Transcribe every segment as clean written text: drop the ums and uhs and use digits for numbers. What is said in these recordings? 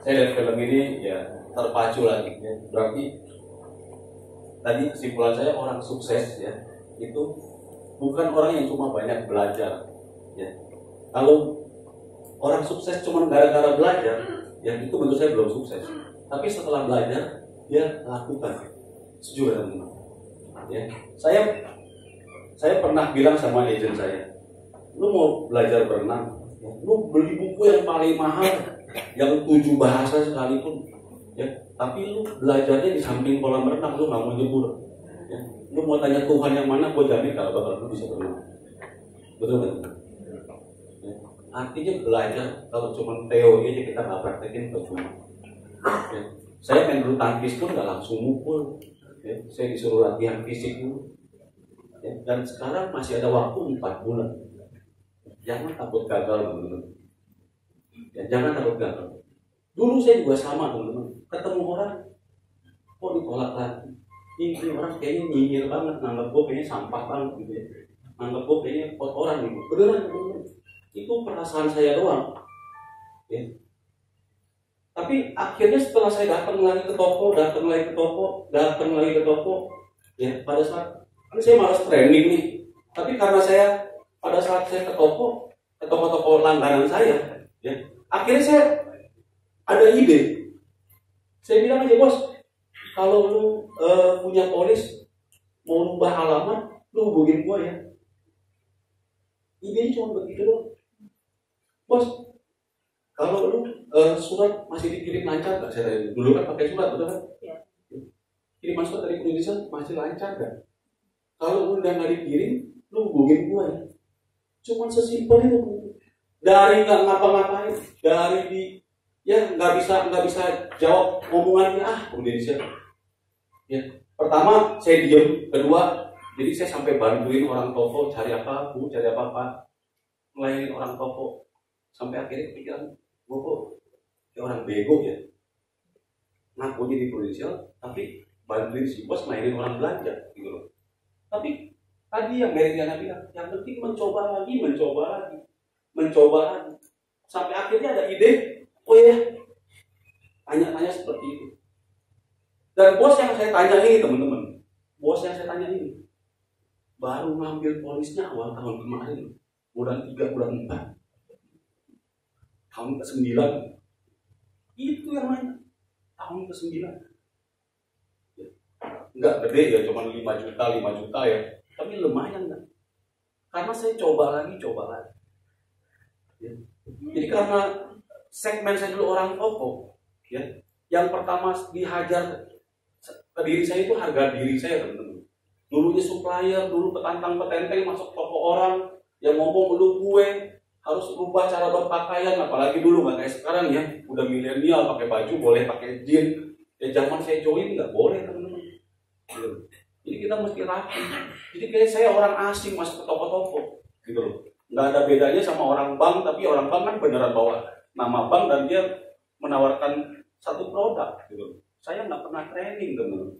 saya lihat film ini ya terpacu lagi ya. Berarti tadi kesimpulan saya orang sukses ya itu bukan orang yang cuma banyak belajar ya. Kalau orang sukses cuma gara-gara belajar ya itu menurut saya belum sukses. Tapi setelah belajar dia lakukan. Setuju teman-teman ya. Saya pernah bilang sama agent saya, lu mau belajar berenang ya, lu beli buku yang paling mahal yang 7 bahasa sekalipun ya, tapi lu belajarnya di samping kolam renang, lu nggak mau nyebur ya. Lu mau tanya Tuhan yang mana, gue jamin kalau bakal lu bisa berenang. Betul kan? Ya. Artinya belajar kalau cuma teori aja kita nggak praktekin percuma ya. Saya main bulu tangkis pun nggak langsung mukul ya. Saya disuruh latihan fisik dulu ya. Dan sekarang masih ada waktu 4 bulan. Jangan takut gagal teman-teman ya, jangan takut gagal. Dulu saya juga sama teman-teman, ketemu orang kok ditolak lagi, ini orang kayaknya nyinyir banget, nganggap gue kayaknya sampah banget gitu ya, nganggap gue kayaknya kotoran gitu. Beneran teman-teman, itu perasaan saya doang ya. Tapi akhirnya setelah saya datang lagi ke toko ya, pada saat kan saya malas training nih, tapi karena saya pada saat saya ke toko langganan saya ya, akhirnya saya ada ide. Saya bilang aja, bos, kalau lu punya polis mau ubah alamat, lu hubungin gua ya. Idenya cuma begitu doang. Bos, kalau lu surat masih dikirim lancar gak? Saya tanya, dulu kan pakai surat, betul kan? Ya. Kiriman surat dari kepolisian masih lancar gak? Kalau udah nggak dikirim, lu hubungin gua ya. Cuma sesimpel itu. Dari nggak ngapa-ngapain, dari di ya nggak bisa jawab omongannya kemudian ya. Pertama saya diem, kedua jadi saya sampai bantuin orang toko cari apa melayanin orang toko, sampai akhirnya pikiran gue kok kayak orang bego ya, ngaku jadi polisial tapi bantuin si bos melayanin orang belanja gitu loh. Tapi tadi yang Meridiana bilang, yang penting mencoba lagi sampai akhirnya ada ide. Oh ya, tanya-tanya seperti itu. Dan bos yang saya tanya ini teman-teman, baru ngambil polisnya awal tahun kemarin, bulan 3, bulan 4, tahun ke-9. Itu yang nanya, tahun ke-9. Enggak gede ya, cuma 5 juta ya, tapi lumayan kan? Karena saya coba lagi. Ya. Jadi karena segmen saya dulu orang toko, ya, yang pertama dihajar ke diri saya itu harga diri saya teman-teman. Dulunya supplier, dulu petantang petenteng masuk toko orang, yang ngomong lu gue harus rubah cara berpakaian, apalagi dulu nggak kayak sekarang ya, udah milenial pakai baju boleh pakai jeans. Ya zaman saya join nggak boleh teman-teman. Jadi kita mesti rapi. Jadi kayak saya orang asing masuk ke toko-toko, gitu loh. Nggak ada bedanya sama orang bank, tapi orang bank kan beneran bawa nama bank dan dia menawarkan satu produk gitu. Saya nggak pernah training teman-teman.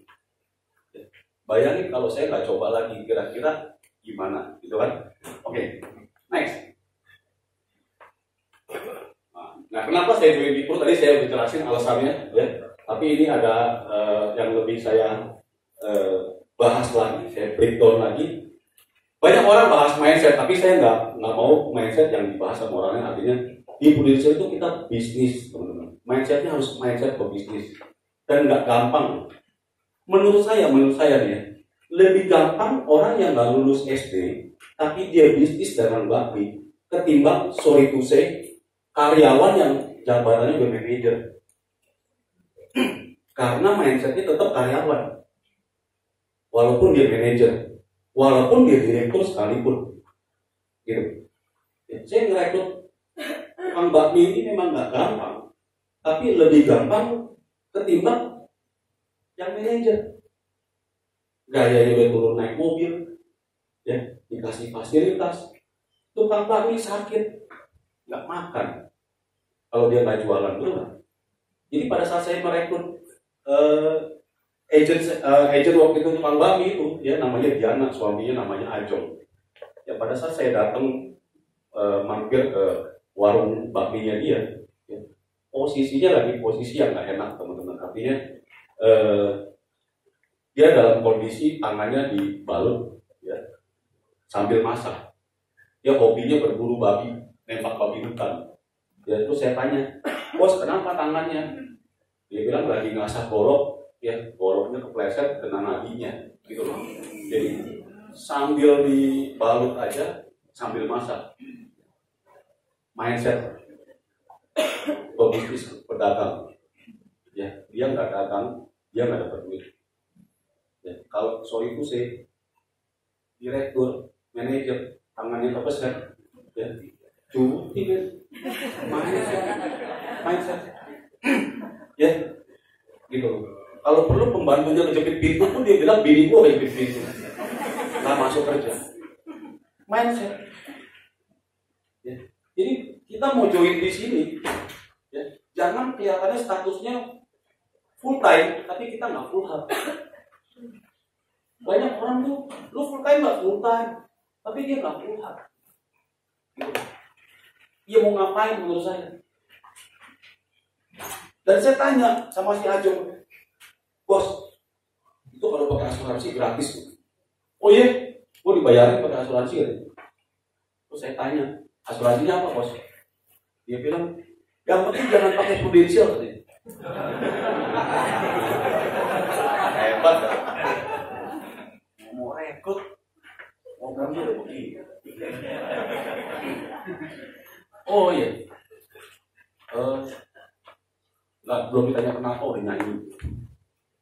Bayangin kalau saya nggak coba lagi, kira-kira gimana gitu kan? Oke, next. Nah, kenapa saya join di Pro? Tadi saya udah jelasin alasannya ya. Tapi ini ada yang lebih saya bahas lagi, saya breakdown lagi. Banyak orang bahas mindset, tapi saya nggak mau mindset yang dibahas sama orangnya. Artinya di Indonesia itu kita bisnis, teman-teman. Mindsetnya harus mindset pebisnis dan nggak gampang. Menurut saya nih ya, lebih gampang orang yang nggak lulus SD tapi dia bisnis dengan bakti ketimbang sorry to say karyawan yang jabatannya udah manajer. Karena mindsetnya tetap karyawan, walaupun dia manajer, walaupun dia direktur sekalipun, gitu. Ya, saya ngerekrut tukang bakmi ini memang nggak gampang, tapi lebih gampang ketimbang yang manajer. Gayanya udah turun naik mobil, ya dikasih fasilitas. Tukang bakmi sakit, nggak makan. Kalau dia nggak jualan dulu. Jadi pada saat saya merekrut agent waktu itu tukang bakmi itu, ya namanya Diana, suaminya namanya Ajong. Ya pada saat saya datang mampir ke warung bakminya dia, ya, posisinya lagi posisi yang nggak enak teman-teman. Artinya dia dalam kondisi tangannya dibalut ya, sambil masak. Dia hobinya berburu babi, nembak babi hutan. Ya terus saya tanya, bos kenapa tangannya? Dia bilang lagi ngasah golok, ya goloknya kepleset kena nadinya, gitu loh. Jadi sambil dibalut aja, sambil masak. Mindset pebisnis pedagang, ya dia nggak dagang, dia nggak dapat duit. Ya, kalau sorry itu sih direktur, manajer, tangannya kepeset, ya cuti kan, mindset, ya gitu. Kalau perlu pembantunya kejepit pintu pun dia bilang bini gua kejepit pintu, nggak masuk kerja. Mindset, ya. Jadi kita mau join di sini, ya jangan kelihatannya statusnya full time, tapi kita nggak full time. Banyak orang tuh, lu full time nggak full time, tapi dia nggak full time. Dia mau ngapain menurut saya? Dan saya tanya sama si Ajong, bos, itu kalau pakai asuransi gratis tuh. Oh iya, gua dibayarin pakai asuransi kan? Terus saya tanya, asuransinya apa bos? Dia bilang, yang penting jangan pakai prudensial katanya. Hebat kan? Mau rekrut, ngomongnya udah begini. Oh iya, belum ditanya kenapa udah nyanyi.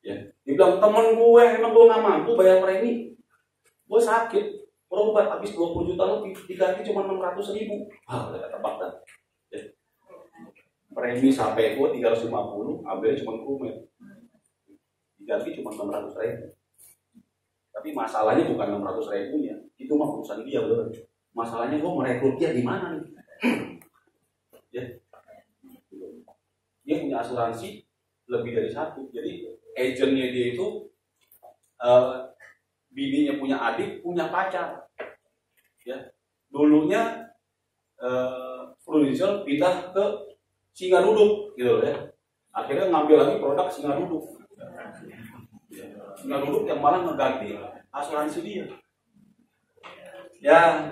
Ya, dibilang temen gue, emang gue nggak mampu bayar premi. Gue sakit, berobat habis 20 juta lebih, diganti cuma 600.000. Udah ketebak dah. Ya. Premi sampai gue 350, ambilnya cuma kumet. Diganti cuma 600.000. Tapi masalahnya bukan 600.000 ya, itu mah urusan dia bener. Masalahnya gue merekrut dia di mana nih? Ya. Dia punya asuransi lebih dari satu, jadi agennya dia itu bininya punya adik, punya pacar. Ya. Dulunya Prudential pindah ke Singaduduk gitu ya. Akhirnya ngambil lagi produk Singaduduk. Singaduduk yang malah ngeganti asuransi dia. Ya,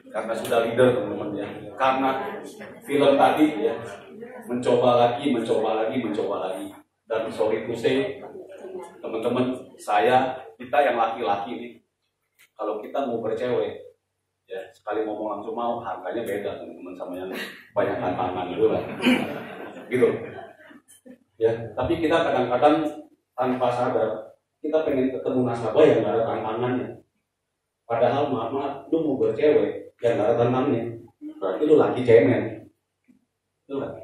karena sudah leader teman-teman ya. Karena film tadi ya, mencoba lagi. Dan sorry to say, teman-teman, kita yang laki-laki nih, kalau kita mau bercewek, ya sekali ngomong langsung mau, harganya beda teman-teman sama yang banyak tantangan gitu lah. Gitu. Ya, tapi kita kadang-kadang tanpa sadar kita pengen ketemu nasabah yang nggak ada tantangannya. Padahal maaf, lu mau bercewek yang nggak ada tantangannya, berarti lu lagi cemen. Itu kan?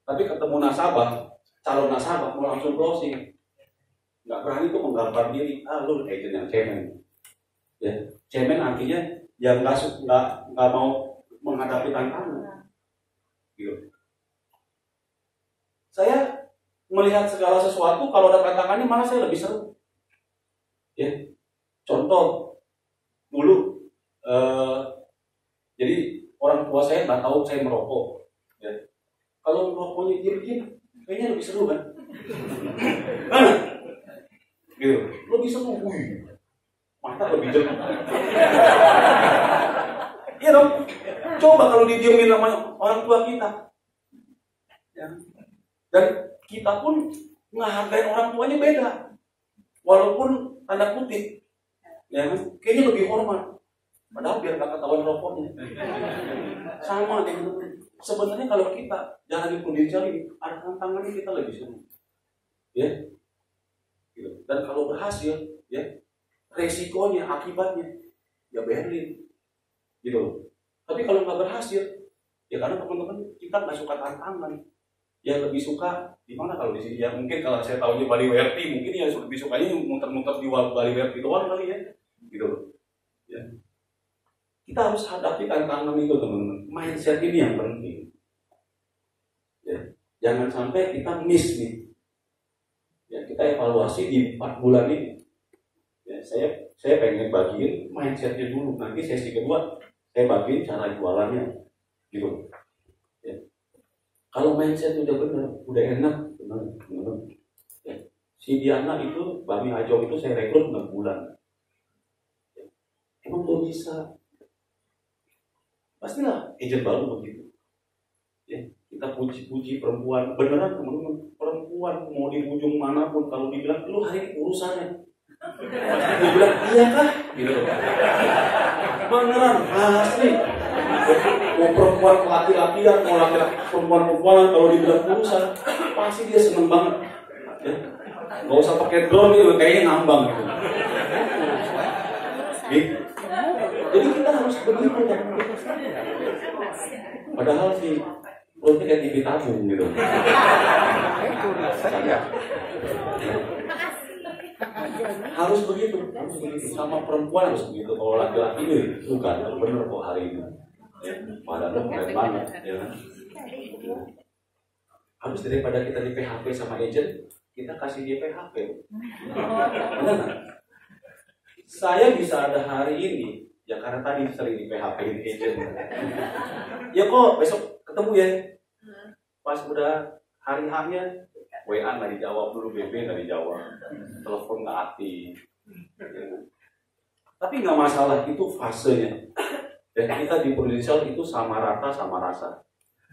Tapi ketemu nasabah, calon nasabah mau langsung closing, nggak berani tuh menggambar diri, lu agent yang cemen. Ya, cemen artinya yang nggak mau menghadapi tantangan. Gitu. Saya melihat segala sesuatu kalau ada tantangannya malah saya lebih seru. Ya, contoh dulu, jadi orang tua saya nggak tahu saya merokok. Ya. Kalau merokoknya diam-diam, kayaknya lebih seru kan? Gitu, lebih seru. Mata lebih jernih. Iya dong. Coba kalau didiemin sama orang tua kita. Ya. Dan kita pun menghargai orang tuanya beda. Walaupun tanda kutip, ya kan? Kayaknya lebih hormat. Padahal biar gak ketahuan rokoknya. Sama teman-teman. Sebenarnya kalau kita jalanin Prudential ini, ada tantangannya kita lebih seru. Ya. Gitu. Dan kalau berhasil, ya resikonya, akibatnya, ya berin. Gitu. Tapi kalau nggak berhasil, ya karena teman-teman kita nggak suka tantangan. Ya lebih suka di mana kalau di sini? Ya mungkin kalau saya tahunya Bali WRT, mungkin ya lebih sukanya muter-muter di Bali WRT doang kali ya. Gitu loh. Ya. Kita harus hadapi tantangan itu teman-teman. Mindset ini yang penting. Ya. Jangan sampai kita miss nih. Ya, kita evaluasi di 4 bulan ini. Ya, saya pengen bagiin mindsetnya dulu. Nanti sesi kedua saya bagiin cara jualannya. Gitu. Ya. Kalau mindset udah benar, udah enak, benar. Ya. Si Diana itu, Bami Ajo itu saya rekrut 6 bulan. Ya. Emang belum bisa. Pastilah agent baru begitu. Ya. Kita puji-puji perempuan, beneran teman-teman. Perempuan mau di ujung manapun, kalau dibilang, lu hari ini urusannya. Dibilang, iya kah? Gitu. Beneran, asli. Mau perempuan laki-lakian, mau laki-laki perempuan-perempuan, kalau dibilang urusan, pasti dia seneng banget. Ya. Gak usah pakai drone gitu, kayaknya ngambang gitu. Gitu. Jadi kita harus begitu. Padahal sih perutnya kayak TV tabung gitu. Harus begitu, sama perempuan harus begitu. Kalau laki-laki ini bukan bener kok hari ini. Padahal keren banget, ya kan? Harus daripada kita di PHP sama agent, kita kasih dia PHP. Benar nggak? Saya bisa ada hari ini, ya karena tadi sering di PHP-in agent. Ya kok besok ketemu ya. Pas udah hari H-nya, WA nggak dijawab dulu, BB nggak dijawab, telepon nggak aktif. Tapi nggak masalah, itu fasenya. Dan kita di Prudential itu sama rata sama rasa.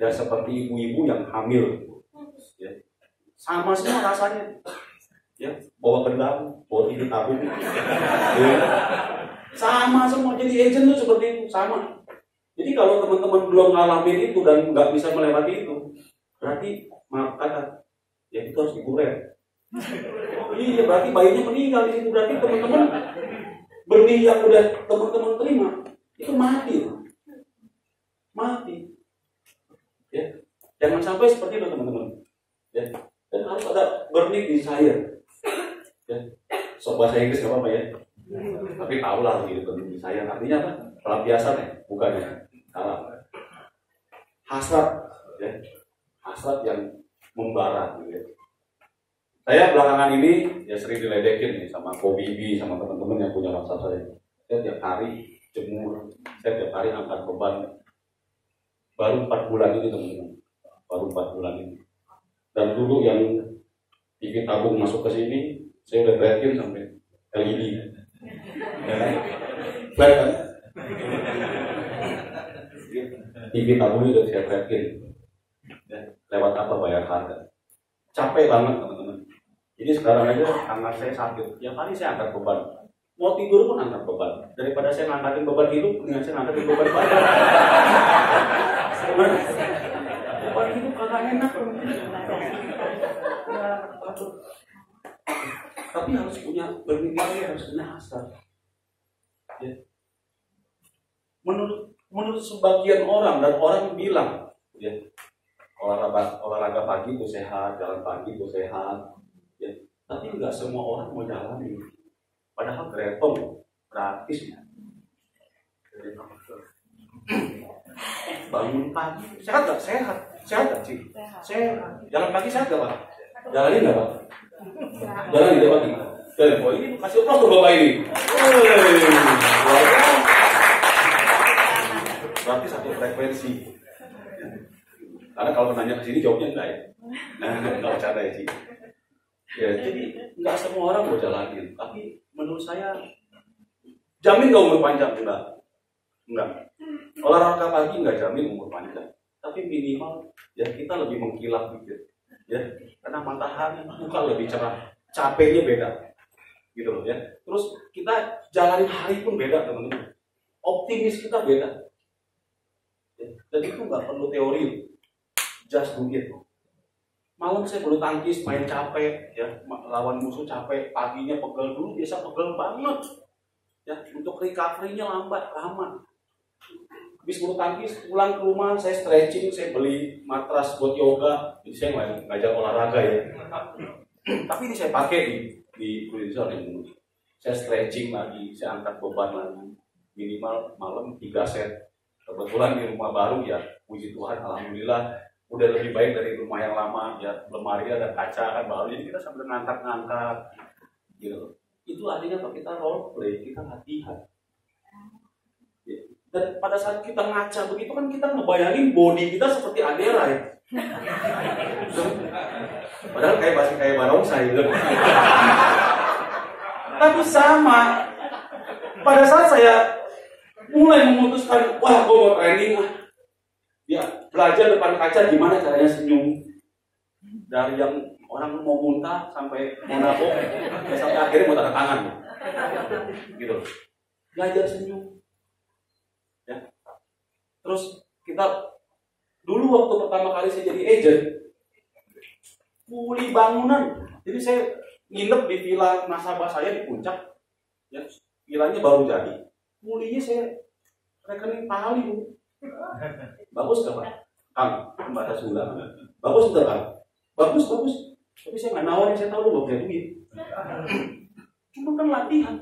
Ya seperti ibu-ibu yang hamil. Ya. Sama semua rasanya. Ya, bawa kendang, bawa TV tabung. Ya. Sama semua. Jadi agent itu seperti itu, sama. Jadi kalau teman-teman belum ngalamin itu dan nggak bisa melewati itu, berarti maaf kata, ya itu harus dikuret. Iya, berarti bayinya meninggal di situ. Berarti teman-teman benih yang udah teman-teman terima itu mati. Ya, jangan sampai seperti itu teman-teman. Ya, dan harus ada burning desire. Ya, sok bahasa Inggris nggak apa-apa ya. Tapi tahulah gitu burning desire artinya apa? Pelampiasan ya, bukannya salah. Hasrat, ya, hasrat yang membara. Gitu ya. Saya belakangan ini ya sering diledekin nih sama Kobibi, sama teman-teman yang punya WhatsApp saya. Saya tiap hari jemur, saya tiap hari angkat beban. Baru 4 bulan ini teman-teman, baru 4 bulan ini. Dan dulu yang TV tabung masuk ke sini, saya udah teriakin sampai LED. Ya kan? Flat kan? TV tabung itu udah saya teriakin. Ya, lewat apa bayar harga. Capek banget teman-teman. Jadi sekarang aja tangan saya sakit. Tiap hari saya angkat beban. Mau tidur pun angkat beban. Daripada saya ngangkatin beban hidup, mendingan saya ngangkatin beban badan. Beban hidup kagak enak. Tapi harus punya berpikir, harus punya hasrat. Ya. Menurut sebagian orang dan orang bilang, ya, olahraga pagi itu sehat, jalan pagi itu sehat. Ya. Tapi nggak semua orang mau jalani. Padahal gratis ya. Bangun pagi sehat nggak? Sehat nggak sih? Sehat. Jalan pagi sehat nggak Pak? Jalanin nggak Pak? Jalanin nggak pagi? Dan ini kasih upload tuh Bapak ini. Berarti satu frekuensi. Karena kalau nanya ke sini jawabnya enggak ya. Nah, nggak bercanda ya sih. Ya, jadi nggak semua orang mau jalanin. Tapi menurut saya jamin nggak umur panjang enggak. Olahraga pagi nggak jamin umur panjang. Tapi minimal ya kita lebih mengkilap dikit. Ya, karena matahari muka lebih cerah, capeknya beda. Gitu loh ya. Terus kita jalanin hari pun beda teman-teman. Optimis kita beda. Ya, dan itu nggak perlu teori. Just do it. Malam saya bulu tangkis main capek ya, lawan musuh capek, paginya pegel dulu, biasa pegel banget. Ya, untuk recovery-nya lama. Habis bulu tangkis pulang ke rumah saya stretching, saya beli matras buat yoga. Jadi saya ngajak olahraga ya. Tapi ini saya pakai di Prudential ini. Saya stretching lagi, saya angkat beban lagi. Minimal malam 3 set. Kebetulan di rumah baru ya, puji Tuhan alhamdulillah udah lebih baik dari rumah yang lama ya, lemari ada kaca kan baru, jadi kita sambil ngangkat gitu. Itu artinya kalau kita role play, kita latihan ya. Dan pada saat kita ngaca begitu kan kita ngebayangin body kita seperti Adera ya. Padahal masih kayak barongsai gitu. Tapi sama. Pada saat saya mulai memutuskan, wah gue mau training lah. Ya, belajar depan kaca gimana caranya senyum. Dari yang orang mau muntah sampai mau nabok, ya sampai akhirnya mau tanda tangan. Gitu. Belajar senyum. Ya. Terus kita dulu waktu pertama kali saya jadi agent, kuli bangunan. Jadi saya nginep di villa nasabah saya di puncak. Ya, villanya baru jadi. Kulinya saya rekening tali. Bagus gak Pak? Kang, Mbak Tasula. Bagus enggak Kang? Bagus. Tapi saya nggak nawarin, saya tahu lu gak punya duit. Cuma kan latihan.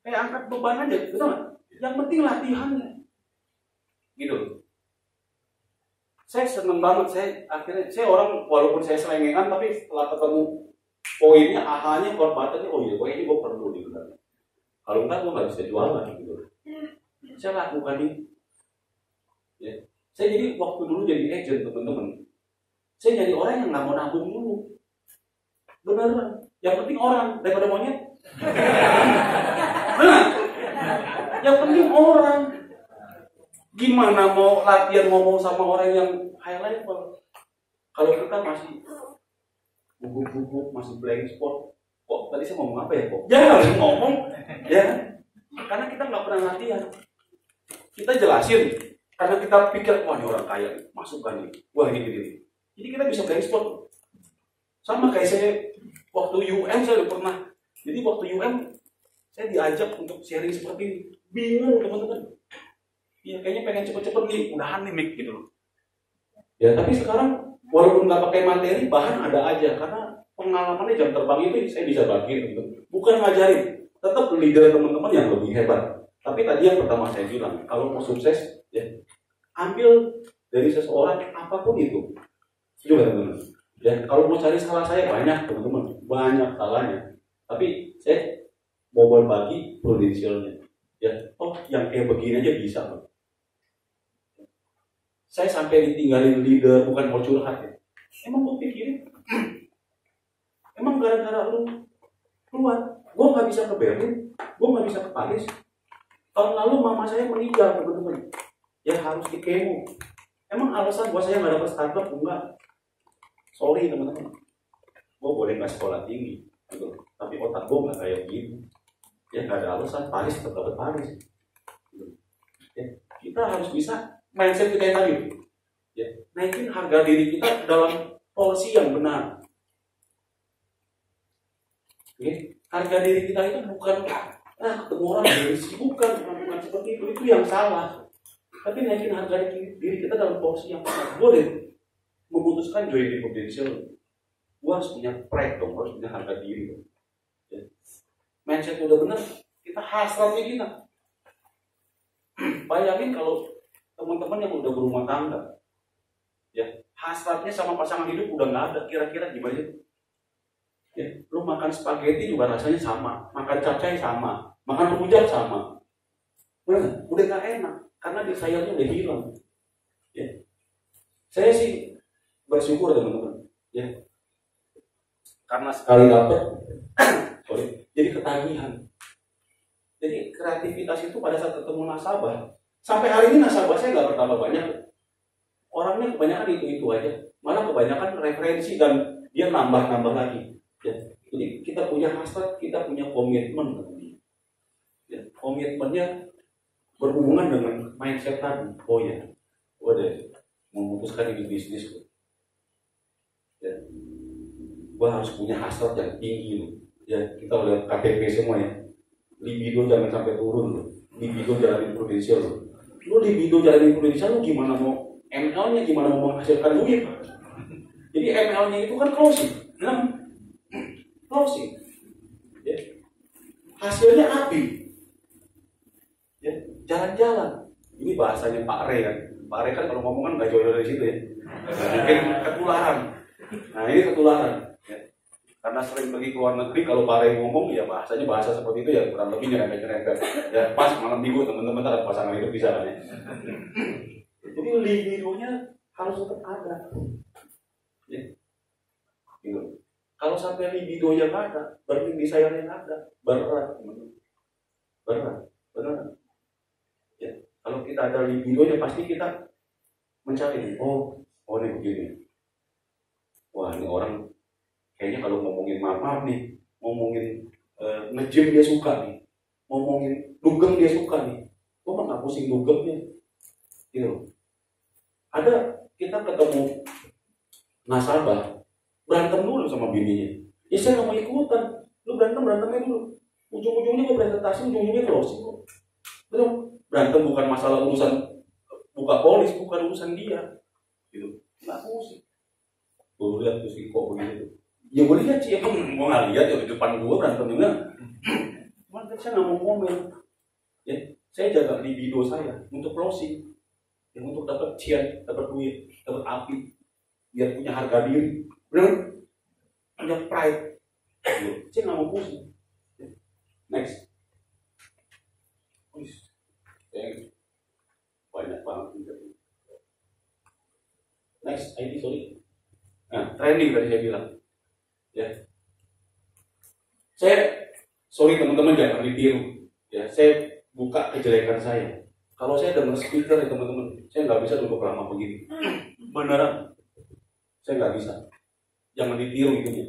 Kayak angkat beban aja, betul nggak? Yang penting latihannya. Gitu. Saya seneng banget, saya orang walaupun saya selengengan, tapi setelah ketemu poinnya, ahanya, korbatannya, oh iya, poinnya gue perlu gitu kan. Kalau enggak gue nggak bisa jualan gitu. Saya lakukan ini. Ya. Saya jadi waktu dulu jadi agent teman-teman. Saya jadi orang yang nggak mau nabung dulu. Beneran. Yang penting orang daripada monyet. Nah, yang penting orang. Gimana mau latihan ngomong sama orang yang high level? Kalau kita masih bubuk-bubuk, masih blank spot. Kok tadi saya ngomong apa ya kok? Ya harus ngomong, ya. Karena kita nggak pernah latihan. Kita jelasin. Karena kita pikir, wah ini orang kaya, masukkan nih. Wah ini gini. Jadi kita bisa blank spot. Sama kayak saya waktu UM saya udah pernah. Jadi waktu UM saya diajak untuk sharing seperti ini. Bingung teman-teman. Ya kayaknya pengen cepet-cepet nih, udahan nih mic gitu loh. Ya tapi sekarang walaupun nggak pakai materi, bahan ada aja karena pengalamannya jam terbang itu saya bisa bagi teman-teman. Bukan ngajarin, tetap leader teman-teman yang lebih hebat. Tapi tadi yang pertama saya bilang, kalau mau sukses, ya ambil dari seseorang apapun itu. Juga teman-teman. Dan kalau mau cari salah saya banyak teman-teman, banyak salahnya. Tapi saya mau berbagi prudensialnya. Ya, oh yang kayak begini aja bisa. Saya sampai ditinggalin leader bukan mau curhat ya. Emang gue pikirin, emang gara-gara lu keluar, gue nggak bisa ke Berlin, gue nggak bisa ke Paris. Tahun lalu mama saya meninggal teman-teman, ya harus di kemo. Emang alasan buat saya nggak dapat startup enggak? Sorry teman-teman, gue boleh nggak sekolah tinggi, gitu. Tapi otak gue nggak kayak gitu. Ya nggak ada alasan, Paris tetap dapat Paris. Gitu. Ya, kita harus bisa mindset kita yang tadi, ya, naikin harga diri kita dalam porsi yang benar. Ya, harga diri kita itu bukan ketemu orang dari bukan seperti itu yang salah. Tapi naikin harga diri kita dalam porsi yang benar. Boleh memutuskan join di potential. Gua harus punya pride dong, harus punya harga diri dong. Ya. Mindset udah benar, kita hasratnya kita. Bayangin kalau teman-teman yang udah berumah tangga, ya hasratnya sama pasangan hidup udah nggak ada, kira-kira gimana? Ya, lu makan spaghetti juga rasanya sama, makan capcay sama, makan rujak sama, udah nggak enak karena desire-nya udah hilang. Ya, saya sih bersyukur teman-teman, ya, karena sekali dapet, jadi ketagihan. Jadi kreativitas itu pada saat ketemu nasabah. Sampai hari ini nasabah saya nggak bertambah banyak. Orangnya kebanyakan itu aja. Malah kebanyakan referensi dan dia nambah lagi. Ya. Jadi kita punya hasrat, kita punya komitmen. Ya. Komitmennya berhubungan dengan mindset tadi. Oh ya, udah memutuskan ini bisnis. Ya. Gua harus punya hasrat yang tinggi. Ya, kita lihat KTP semua ya. Libido jangan sampai turun. Libido jalanin prudensial. Lu libido jalanin prudensial, lu gimana mau ML-nya, gimana mau menghasilkan duit? Jadi ML-nya itu kan closing. Closing. Ya. Hasilnya api. Ya. Jalan-jalan. Ini bahasanya Pak Re kan. Pak Re kan kalau ngomong kan nggak jauh dari situ ya. Mungkin ketularan. Nah ini ketularan. Ya. karena sering pergi ke luar negeri, kalau Pak Ray ngomong ya bahasanya bahasa seperti itu ya kurang lebih nyerempet-nyerempet. Ya pas malam minggu teman-teman ada pasangan itu bisa kan ya. Jadi libidonya harus tetap ada. Ya. Gitu. Kalau sampai libidonya nggak ada, berarti desire-nya nggak ada, berat. Ya. Kalau kita ada libidonya pasti kita mencari, oh ini begini. Wah ini orang kayaknya kalau ngomongin maaf nih, ngomongin nge-gym dia suka nih, ngomongin dugem dia suka nih, kok nggak pusing dugemnya, gitu. Ada kita ketemu nasabah berantem dulu sama bininya, ya saya nggak mau ikutan, lu berantemnya dulu, ujung-ujungnya gue presentasi, ujung-ujungnya closing kok, belum berantem bukan masalah urusan buka polis, bukan urusan dia, gitu, nggak pusing, gue lihat tuh si kok begitu. Ya gue lihat sih, emang gue nggak lihat ya di depan gue berantem juga. Cuman saya nggak mau komen. Ya, saya jaga libido saya untuk closing, yang untuk dapat cian, dapat duit, dapat api, biar punya harga diri, benar, punya pride. Ya, saya nggak mau pusing. Ya. Next, banyak banget. Next, ID sorry. Nah, training tadi saya bilang. Ya, saya sorry teman-teman jangan ditiru. Ya, saya buka kejelekan saya. Kalau saya dengar speaker ya teman-teman, saya nggak bisa duduk lama begini. Beneran, saya nggak bisa. Jangan ditiru itunya.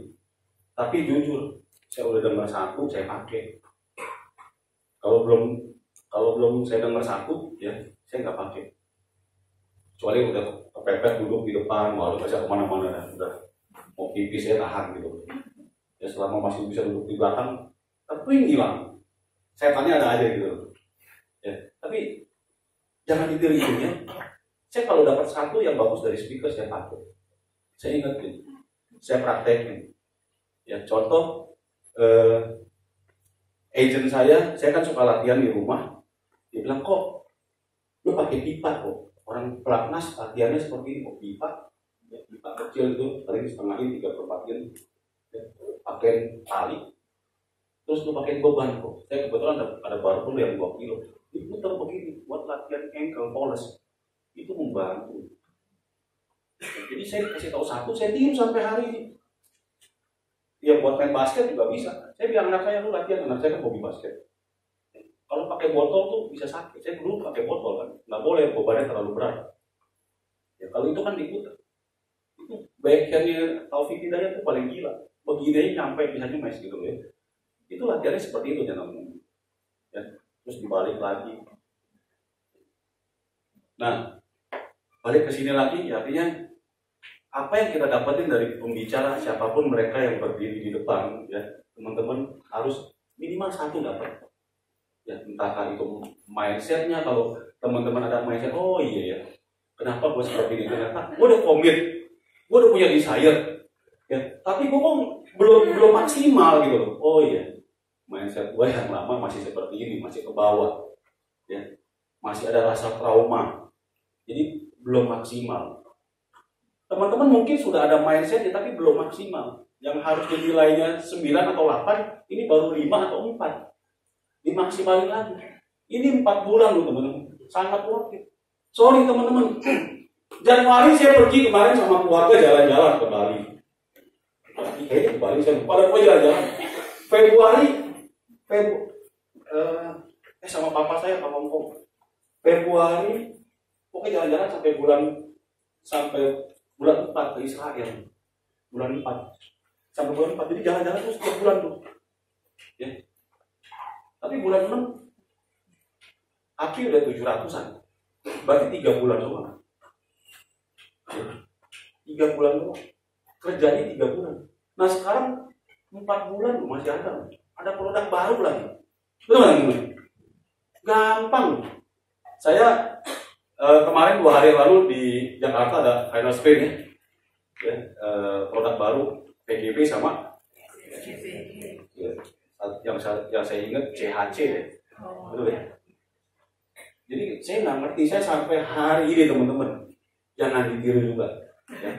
Tapi jujur, saya udah dengar satu, saya pakai. Kalau belum saya dengar satu, ya saya nggak pakai. Kecuali udah kepepet duduk di depan, walau bisa kemana-mana, udah mau pipis saya tahan gitu. Ya selama masih bisa duduk di belakang, tapi hilang. Setannya ada aja gitu. Ya, tapi jangan ditiru itunya. Saya kalau dapat satu yang bagus dari speaker saya pakai. Saya ingetin, saya praktekin. Ya contoh, agent saya kan suka latihan di rumah. Dia bilang kok, lu pakai pipa kok. Orang pelatnas latihannya seperti ini kok pipa. Ya, pipa kecil itu paling setengah ini 3/4 in, ya, pakai tali, terus lu pakai beban kok. Saya kebetulan ada barbel yang 2 kilo, diputar begini buat latihan ankle poles, itu membantu. Jadi saya kasih tahu satu, saya diem sampai hari ini. Ya buat main basket juga bisa. Saya bilang anak saya lu latihan, anak saya kan hobi basket. Kalau pakai botol tuh bisa sakit. Saya dulu pakai botol kan, nggak boleh bebannya terlalu berat. Ya kalau itu kan diputar. Backhandnya Taufik Hidayat itu paling gila. Begini nyampe bisa mes gitu ya. Itu latihannya seperti itu jangan. Ya, terus dibalik lagi. Nah, balik ke sini lagi, ya, artinya apa yang kita dapetin dari pembicara siapapun mereka yang berdiri di depan, ya teman-teman harus minimal satu dapat. Ya, entah itu mindsetnya, kalau teman-teman ada mindset, oh iya ya, kenapa gue seperti ini? Ternyata gue udah komit, gue udah punya desire, ya, tapi gue kok belum maksimal gitu loh. Oh iya, mindset gue yang lama masih seperti ini, masih ke bawah, ya, masih ada rasa trauma, jadi belum maksimal. Teman-teman mungkin sudah ada mindset ya, tapi belum maksimal. Yang harus dinilainya 9 atau 8, ini baru 5 atau 4. Dimaksimalin lagi. Ini 4 bulan loh teman-teman, sangat worth it. Sorry teman-teman, Januari saya pergi kemarin sama keluarga jalan-jalan ke Bali. Kayaknya ke Bali saya pada mau jalan-jalan. Februari sama papa saya ke Hongkong. Februari pokoknya jalan-jalan sampai bulan 4 ke Israel. Bulan 4 sampai bulan 4, jadi jalan-jalan terus setiap bulan tuh. Ya. Tapi bulan 6 Aki udah 700-an. Berarti 3 bulan semua. 3 bulan doang. Kerjanya 3 bulan. Nah sekarang 4 bulan masih ada. Ada produk baru lagi. Betul nggak teman? Gampang. Saya kemarin 2 hari lalu di Jakarta ada final sprint ya. Produk baru PGB sama ya, yang saya ingat CHC ya. Betul ya? Jadi saya nggak ngerti, saya sampai hari ini teman-teman jangan ditiru juga. Ya.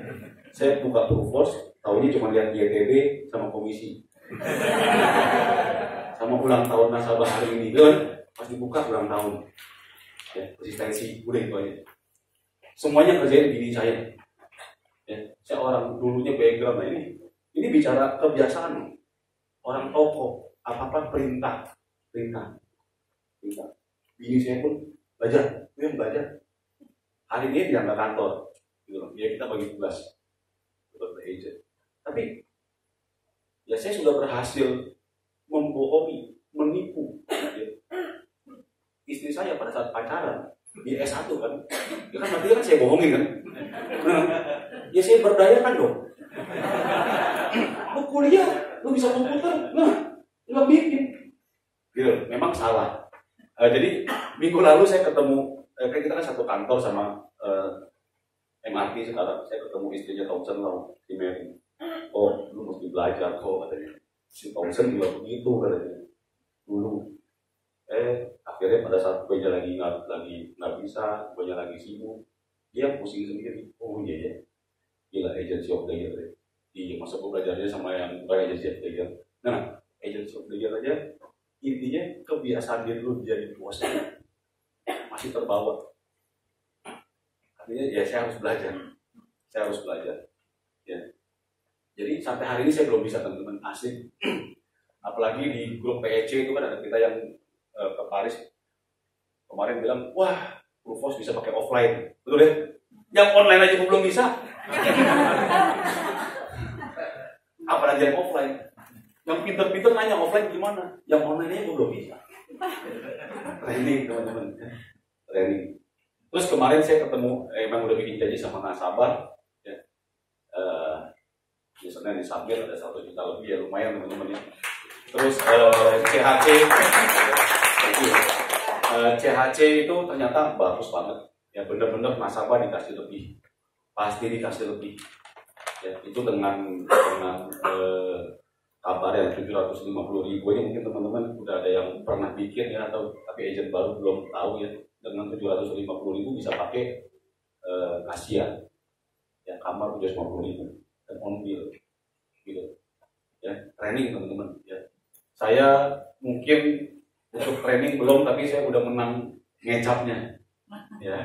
Saya buka Proofforce Tahunya cuma lihat YTB sama komisi. Sama ulang tahun nasabah hari ini, kan? Pas dibuka ulang tahun. Ya, konsistensi, udah itu aja. Semuanya kerjain bini saya. Ya, saya orang dulunya background, nah ini bicara kebiasaan. Orang toko, apa-apa perintah. Bini saya pun belajar, itu yang belajar. Hari ini dia nggak kantor, gitu. Ya kita bagi tugas, beberapa agent. Tapi ya saya sudah berhasil membohongi, menipu. Ya. Istri saya pada saat pacaran di S1 kan, ya kan berarti kan saya bohongin kan. Nah, ya saya berdayakan dong. Lu kuliah, lu bisa komputer, nah nggak bikin. Gitu, memang salah. Jadi minggu lalu saya ketemu, kan kita kan satu kantor sama MRT sekarang. Saya ketemu istrinya Thompson lah di Mary. Oh, lu mesti belajar kok katanya. Si Thompson juga begitu katanya dulu. Akhirnya pada saat gue lagi nggak bisa, gue lagi sibuk, dia pusing sendiri. Oh iya ya, gila agency of the year. Iya, masa gue belajarnya sama yang bukan agency of the year. Nah, agency of the year aja intinya kebiasaan diri lu jadi bos masih terbawa. Artinya ya saya harus belajar. Ya. Jadi sampai hari ini saya belum bisa, teman-teman, asik. Apalagi di grup PEC itu kan ada kita yang ke Paris kemarin bilang, wah, Rufus bisa pakai offline, betul ya? Yang online aja belum bisa, apalagi yang offline. Yang pinter-pinter nanya offline gimana, yang online aja belum bisa. Training, teman-teman, training. Terus kemarin saya ketemu, emang udah bikin janji sama nasabah, ya. Misalnya di Sabir ada 1 juta lebih, ya lumayan teman-teman ya. Terus CHC itu ternyata bagus banget, ya bener-bener nasabah dikasih lebih, pasti dikasih lebih. Ya, itu dengan kabar yang 750.000 aja mungkin teman-teman udah ada yang pernah bikin ya, atau tapi agent baru belum tahu ya. Dengan 750.000 bisa pakai kasihan, ya kamar 750.000 dan on bill, gitu. Ya training teman-teman. Ya saya mungkin untuk training belum, tapi saya udah menang ngecapnya. Ya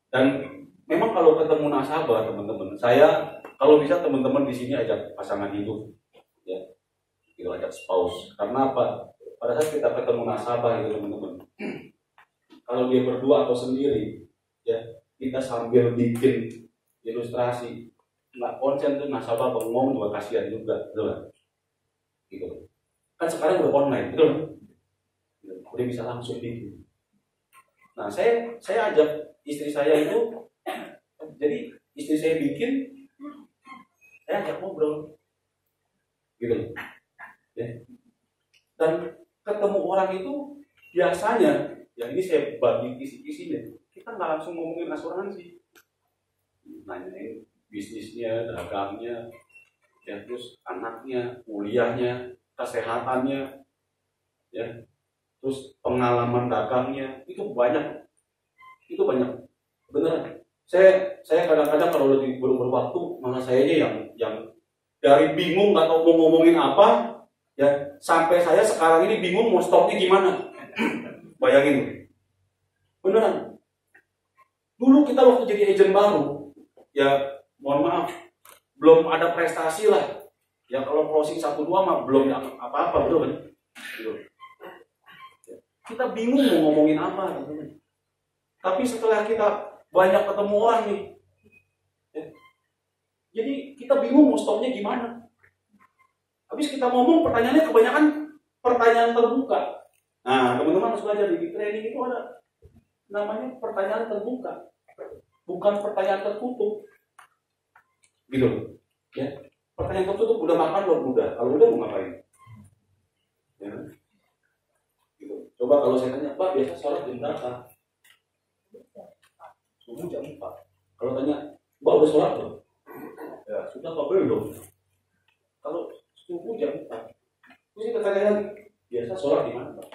dan memang kalau ketemu nasabah teman-teman, saya kalau bisa teman-teman di sini ajak pasangan hidup. Ya, gitu, ajak spouse. Karena apa? Pada saat kita ketemu nasabah itu teman-teman, kalau dia berdua atau sendiri, ya kita sambil bikin ilustrasi, nggak konsen tuh nasabah bengong juga kasihan juga, betul kan? Gitu. Kan sekarang udah online, betul kan? Udah bisa langsung bikin. Nah, saya ajak istri saya itu, jadi istri saya bikin, saya ajak ngobrol. Gitu, ya. Dan ketemu orang itu biasanya, ya ini saya bagi kisi-kisinya, kita nggak langsung ngomongin asuransi, nanyain bisnisnya, dagangnya, ya terus anaknya, kuliahnya, kesehatannya, ya terus pengalaman dagangnya, itu banyak beneran. Saya kadang-kadang kalau lagi berwaktu, malah saya aja yang dari bingung nggak tahu mau ngomongin apa, ya sampai saya sekarang ini bingung mau stopnya gimana. Bayangin, beneran. Dulu kita waktu jadi agent baru, ya mohon maaf, belum ada prestasi lah. Ya kalau closing 1-2 mah belum apa-apa, betul kan? Kita bingung mau ngomongin apa. Tapi setelah kita banyak ketemu orang nih, ya, jadi kita bingung mau stopnya gimana. Habis kita ngomong, pertanyaannya kebanyakan pertanyaan terbuka. Nah, teman-teman harus belajar di training itu ada namanya pertanyaan terbuka, bukan pertanyaan tertutup. Gitu, ya. Pertanyaan tertutup, udah makan belum? Udah. Kalau udah mau ngapain? Ya. Gitu. Coba kalau saya tanya, Pak biasa sholat jam berapa? Subuh jam 4. Kalau tanya, Mbak udah sholat belum? Ya, sudah apa belum? Kalau subuh jam 4. Terus kita tanya, biasa sholat di mana, Pak?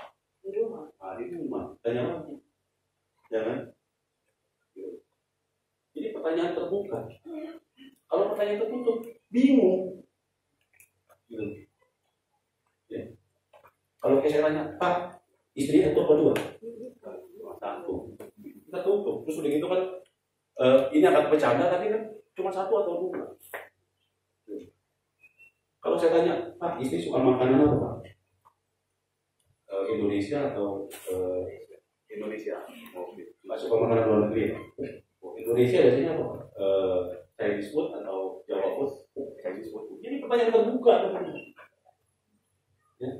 Di rumah. Nah, di rumah. Tanya lagi. Jangan. Gitu. Jadi pertanyaan terbuka. Kalau pertanyaan tertutup, bingung. Gitu. Ya. Kalau saya tanya, Pak, istri satu apa dua? Satu. Kita tutup. Terus udah gitu kan, ini akan bercanda tapi kan cuma satu atau dua. Kalau saya tanya, Pak, istri suka makanan apa, Pak? Indonesia atau Indonesia? Nggak suka makanan luar negeri ya? Indonesia biasanya apa? Chinese food atau Jawa food? Chinese food. Ini pertanyaan terbuka. Ya.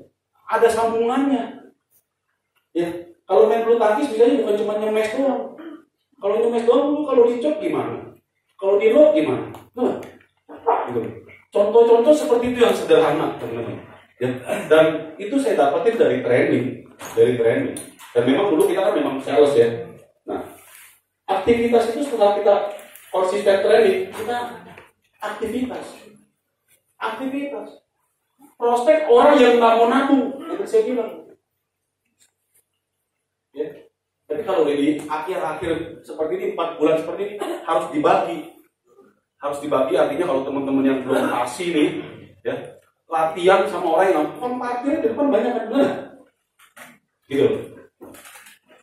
Ada sambungannya. Ya, kalau main bulu tangkis misalnya bukan cuma nyemes doang. Kalau nyemes doang, kalau dicop gimana? Kalau di lock gimana? Nah, gitu. Contoh-contoh seperti itu yang sederhana, teman-teman. Ya, dan itu saya dapatin dari training. Dan memang dulu kita kan memang sales ya. Nah, aktivitas itu setelah kita konsisten training, kita aktivitas. Prospek orang yang nggak mau nabung, itu saya bilang. Ya. Tapi kalau di akhir-akhir seperti ini, 4 bulan seperti ini, harus dibagi artinya kalau teman-teman yang belum kasih nih, ya, latihan sama orang yang parkir di depan banyak kan, benar? Gitu.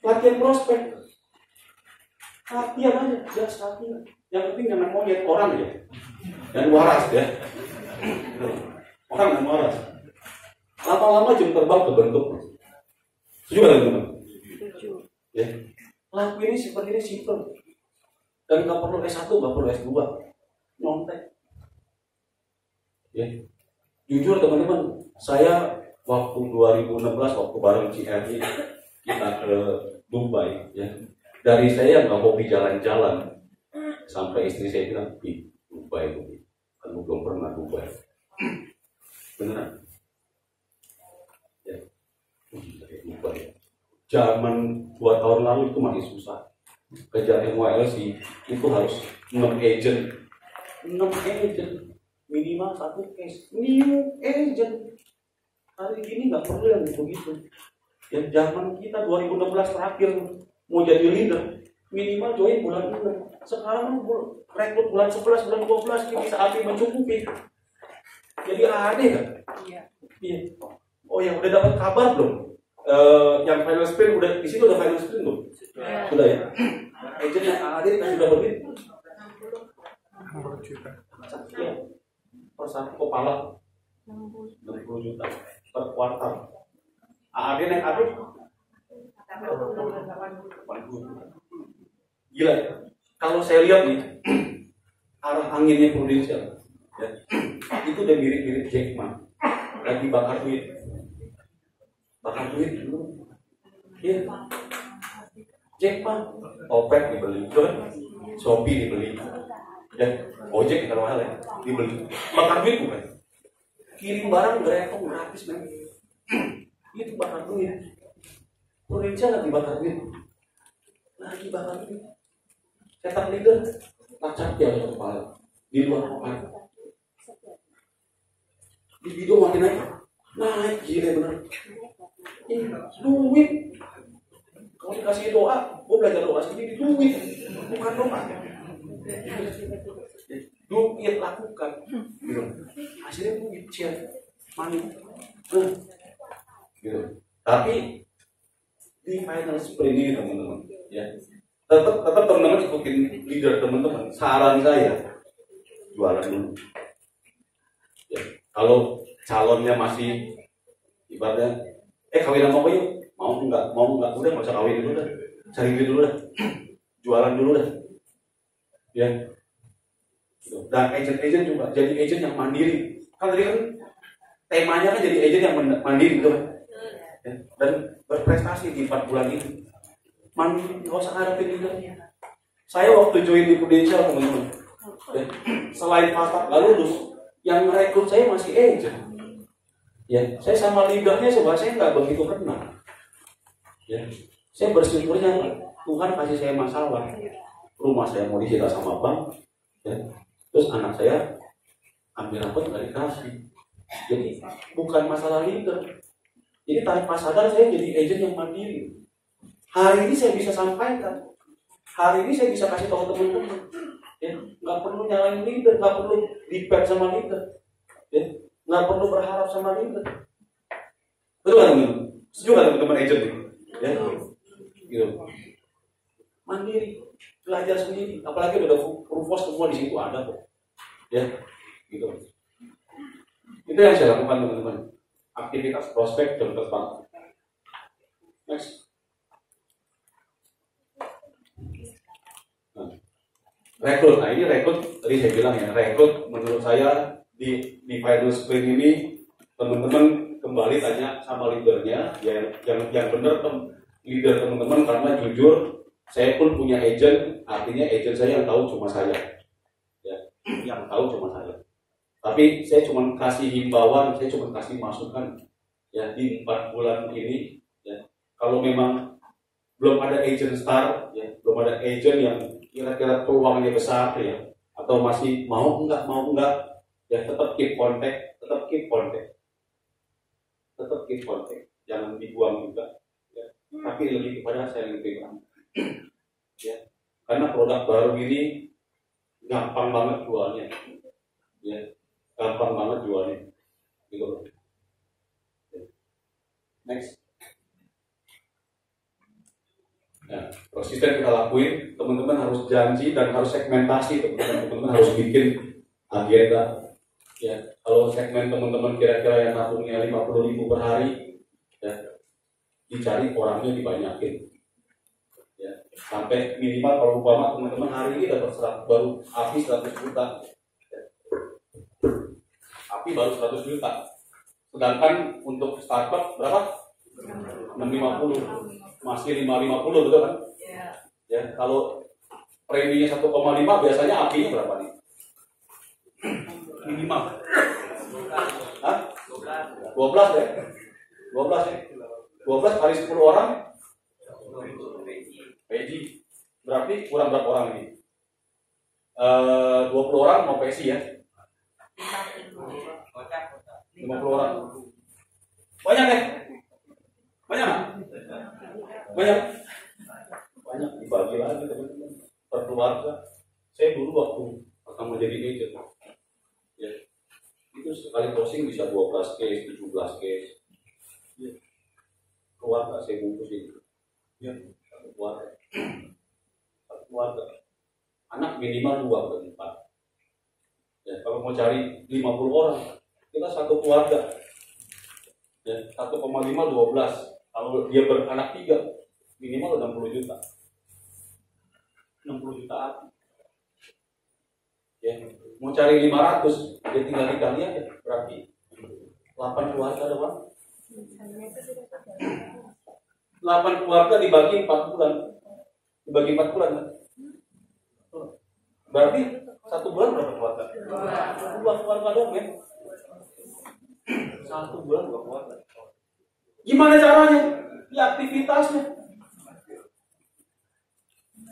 Latihan prospek. Latihan aja, just latihan. Yang penting jangan mau lihat orang ya. Dan waras ya. Orang yang waras. Lama-lama jam terbang kebentuk. Setuju kan teman-teman? Ya. Lakuin ini seperti ini simpel. Dan nggak perlu S1, nggak perlu S2. Nyontek. Ya. Jujur teman-teman, saya waktu 2016 waktu bareng CRI kita ke Dubai ya. Dari saya nggak hobi jalan-jalan sampai istri saya bilang, Dubai itu, kamu belum pernah Dubai. Beneran? Ya. Dubai. Zaman 2 tahun lalu itu masih susah. Kejar NYLC itu harus 6 agent. Minimal 1 case. New agent. Hari ini nggak perlu yang begitu. Yang zaman kita 2016 terakhir mau jadi leader, minimal join bulan 6. Sekarang rekrut bulan 11, bulan 12 ini bisa api mencukupi. Jadi aneh kan? Iya. Oh ya, udah dapat kabar belum? Yang final sprint udah di situ, udah final sprint belum? Sudah ya. Agent yang hadir kan sudah berbeda. 60 juta. Ya. Per satu kepala 60 juta per kuartal. AAD naik AD 80. Gila ya. Kalau saya lihat nih arah anginnya Prudential ya, itu udah mirip-mirip Jack Ma. Lagi bakar duit dulu. Iya. Jack Ma, Opet dibeli, kan? Shopee dibeli, dan Gojek kalau mahal ya, dibeli. Bakar duit bukan? Kirim barang berapa gratis men? Itu bakar duit. Prudential lagi bakar duit. Cetak leader, tancap dia ke kepala di luar kepala. Di video makin naik gila bener. Ini duit. Kalau dikasih doa, gue belajar doa sendiri, duit, bukan doa. Duit lakukan, gitu. Hasilnya duit, share, money. Gitu. Tapi di final sprint ini teman-teman, ya, tetap teman-teman ikutin leader teman-teman. Saran saya, jualan dulu. Ya, kalau calonnya masih ibaratnya, kawin sama gue yuk. Mau enggak, udah nggak usah kawin dulu dah, cari duit dulu dah, jualan dulu dah, ya. Dan agent juga, jadi agent yang mandiri. Kan tadi kan temanya kan jadi agent yang mandiri gitu kan, ya. Dan berprestasi di 4 bulan ini. Mandiri, nggak usah ngarepin leadernya. Saya waktu join di Prudential teman-teman, ya, selain Pak nggak lulus, yang rekrut saya masih agent. Ya, saya sama leadernya sebenarnya nggak begitu kenal. Ya, saya bersyukurnya Tuhan kasih saya masalah. Rumah saya mau disita sama bank, ya. Terus anak saya ambil rapot nggak dikasih. Jadi bukan masalah leader. Jadi tanpa sadar saya jadi agent yang mandiri. Hari ini saya bisa sampaikan. Hari ini saya bisa kasih tahu teman-teman. Ya, nggak perlu nyalain leader, nggak perlu depend sama leader, ya, nggak perlu berharap sama leader. Betul kan teman-teman? Setuju kan teman-teman agent nih? Ya, gitu. Mandiri, belajar sendiri. Apalagi udah Rufus semua di situ ada kok. Ya, gitu. Itu yang saya lakukan teman-teman. Aktivitas prospek jam terbang. Next. Rekrut. Nah ini rekrut tadi saya bilang ya, rekrut menurut saya di final sprint ini teman-teman kembali tanya sama leadernya, yang benar leader teman-teman, karena jujur saya pun punya agent, artinya agent saya yang tahu cuma saya, ya, yang tahu cuma saya. Tapi saya cuma kasih himbauan, saya cuma kasih masukan, ya, di 4 bulan ini, ya, kalau memang belum ada agent star, ya, belum ada agent yang kira-kira peluangnya besar, ya, atau masih mau enggak, ya, tetap keep contact, jangan dibuang juga, ya. Tapi lebih kepada sharing pribadi, ya, karena produk baru ini gampang banget jualnya, ya, gampang banget jualnya, gitu. Next. Nah, konsisten kita lakuin, teman-teman harus janji dan harus segmentasi, teman-teman harus bikin agenda. Ya, kalau segmen teman-teman kira-kira yang nabungnya 50.000 per hari, ya, dicari orangnya dibanyakin. Ya, sampai minimal kalau umpama teman-teman hari ini dapat 100, baru api 100 juta. Ya. Api baru 100 juta. Sedangkan untuk startup berapa? 650. Masih 550, betul kan? Ya, kalau preminya 1,5 biasanya apinya berapa nih? Minimal. Hah? 12 ya? 12 ya? 12 kali 10 orang? PJ. Berarti kurang berapa orang ini? 20 orang mau PSI ya? 50 orang. Banyak ya? Banyak? Banyak dibagi lagi teman-teman per keluarga. Saya dulu waktu pertama jadi agent, ya, itu sekali closing bisa 12 case, 17 case, ya. Keluarga saya bungkusin, ya, satu keluarga, anak minimal 2 atau 4. Ya, kalau mau cari 50 orang, kita satu keluarga, ya, 1,5 12. Kalau dia beranak 3, minimal 60 juta. 60 juta api. Ya, mau cari 500, dia tinggal dikali aja, berarti 8 keluarga doang. 8 keluarga dibagi 4 bulan. Dibagi 4 bulan kan? Berarti 1 bulan berapa keluarga? 2 keluarga doang ya. 1 bulan 2 keluarga. Gimana caranya? Ya aktivitasnya.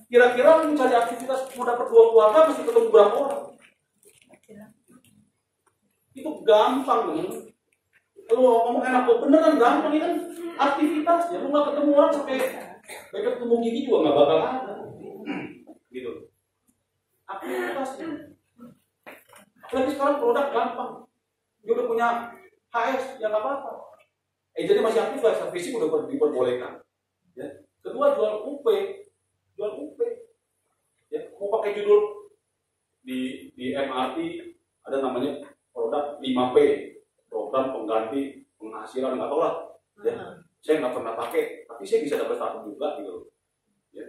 Kira-kira mencari aktivitas mau dapat 2 keluarga mesti ketemu berapa orang? Itu gampang nih. Kalau ngomong enak kok beneran gampang, ini kan aktivitasnya. Lu nggak ketemu orang sampai ketemu gigi juga nggak bakal ada. Gitu. Aktivitasnya. Apalagi sekarang produk gampang. Dia udah punya HS, ya nggak apa-apa. Jadi masih aktif lah, servicing udah diperbolehkan. Ya. Kedua jual UP. Ya, mau pakai judul di MRT ada namanya produk 5P, program pengganti penghasilan, nggak tahu lah. Ya. Saya nggak pernah pakai, tapi saya bisa dapat satu juga gitu. Ya.